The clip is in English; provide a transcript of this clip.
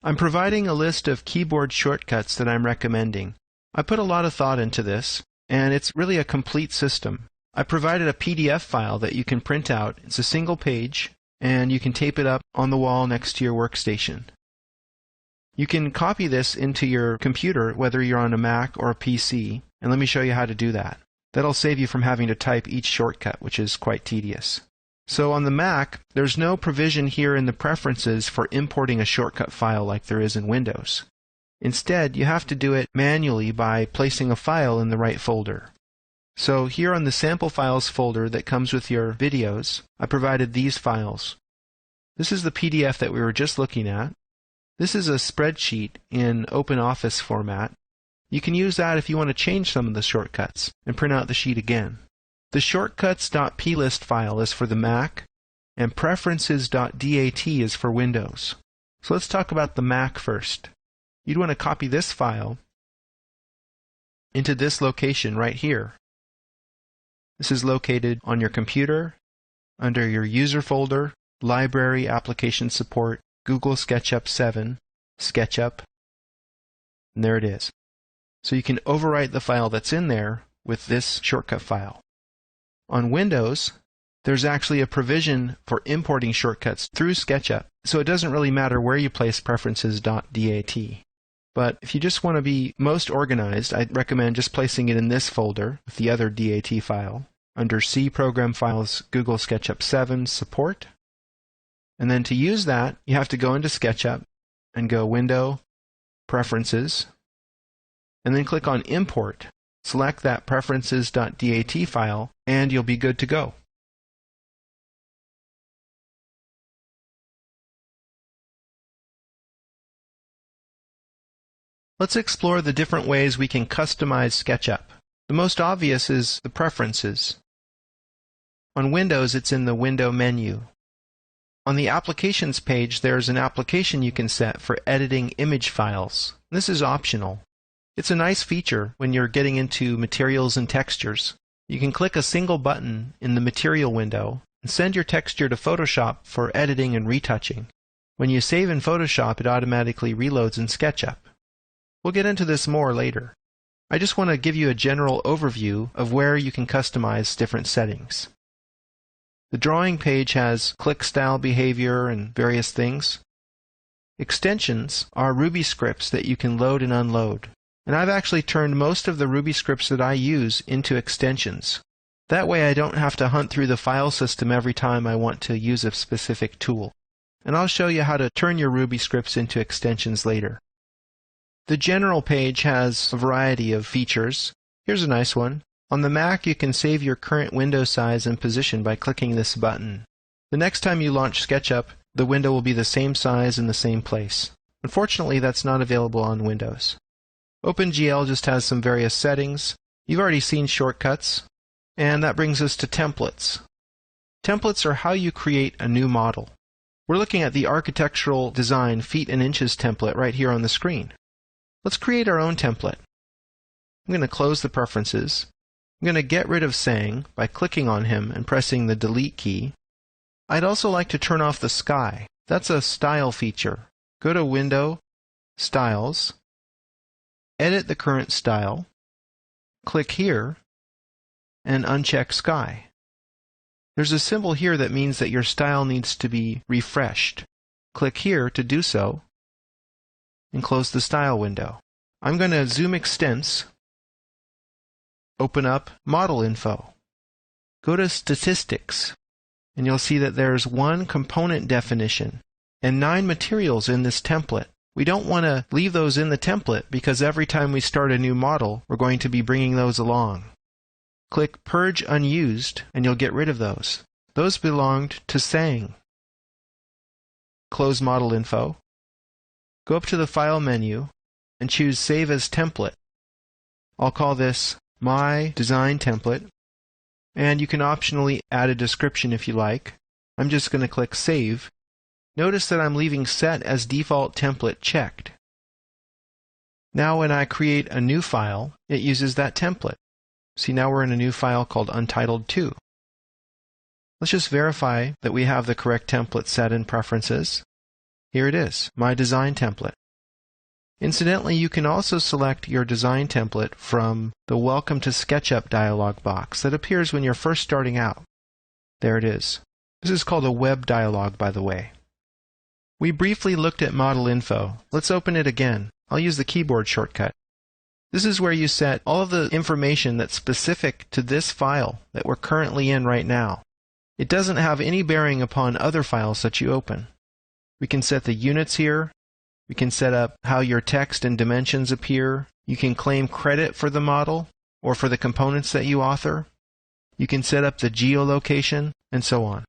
I'm providing a list of keyboard shortcuts that I'm recommending. I put a lot of thought into this, and it's really a complete system. I provided a PDF file that you can print out. It's a single page, and you can tape it up on the wall next to your workstation. You can copy this into your computer, whether you're on a Mac or a PC, and let me show you how to do that. That'll save you from having to type each shortcut, which is quite tedious. So on the Mac, there's no provision here in the preferences for importing a shortcut file like there is in Windows. Instead, you have to do it manually by placing a file in the right folder. So here on the sample files folder that comes with your videos, I provided these files. This is the PDF that we were just looking at. This is a spreadsheet in OpenOffice format. You can use that if you want to change some of the shortcuts and print out the sheet again. The shortcuts.plist file is for the Mac, and preferences.dat is for Windows. So let's talk about the Mac first. You'd want to copy this file into this location right here. This is located on your computer, under your User folder, Library, Application Support, Google SketchUp 7, SketchUp, and there it is. So you can overwrite the file that's in there with this shortcut file. On Windows, there's actually a provision for importing shortcuts through SketchUp, so it doesn't really matter where you place preferences.dat. But if you just want to be most organized, I'd recommend just placing it in this folder with the other DAT file, under C Program Files, Google SketchUp 7, Support. And then to use that, you have to go into SketchUp and go Window, Preferences, and then click on Import. Select that preferences.dat file, and you'll be good to go. Let's explore the different ways we can customize SketchUp. The most obvious is the Preferences. On Windows, it's in the Window menu. On the Applications page, there's an application you can set for editing image files. This is optional. It's a nice feature when you're getting into materials and textures. You can click a single button in the Material window and send your texture to Photoshop for editing and retouching. When you save in Photoshop, it automatically reloads in SketchUp. We'll get into this more later. I just want to give you a general overview of where you can customize different settings. The drawing page has click style behavior and various things. Extensions are Ruby scripts that you can load and unload. And I've actually turned most of the Ruby scripts that I use into extensions. That way I don't have to hunt through the file system every time I want to use a specific tool. And I'll show you how to turn your Ruby scripts into extensions later. The General page has a variety of features. Here's a nice one. On the Mac, you can save your current window size and position by clicking this button. The next time you launch SketchUp, the window will be the same size in the same place. Unfortunately, that's not available on Windows. OpenGL just has some various settings. You've already seen shortcuts. And that brings us to templates. Templates are how you create a new model. We're looking at the architectural design feet and inches template right here on the screen. Let's create our own template. I'm going to close the preferences. I'm going to get rid of Sang by clicking on him and pressing the Delete key. I'd also like to turn off the sky. That's a style feature. Go to Window, Styles, edit the current style, click here, and uncheck Sky. There's a symbol here that means that your style needs to be refreshed. Click here to do so, and close the style window. I'm going to zoom extents, open up Model Info. Go to Statistics, and you'll see that there's one component definition and 9 materials in this template. We don't want to leave those in the template because every time we start a new model, we're going to be bringing those along. Click Purge Unused, and you'll get rid of those. Those belonged to Sang. Close Model Info. Go up to the File menu and choose Save as Template. I'll call this My Design Template, and you can optionally add a description if you like. I'm just going to click Save. Notice that I'm leaving Set as Default Template checked. Now when I create a new file, it uses that template. See, now we're in a new file called Untitled2. Let's just verify that we have the correct template set in Preferences. Here it is, my design template. Incidentally, you can also select your design template from the Welcome to SketchUp dialog box that appears when you're first starting out. There it is. This is called a web dialog, by the way. We briefly looked at model info. Let's open it again. I'll use the keyboard shortcut. This is where you set all of the information that's specific to this file that we're currently in right now. It doesn't have any bearing upon other files that you open. We can set the units here. We can set up how your text and dimensions appear. You can claim credit for the model or for the components that you author. You can set up the geolocation and so on.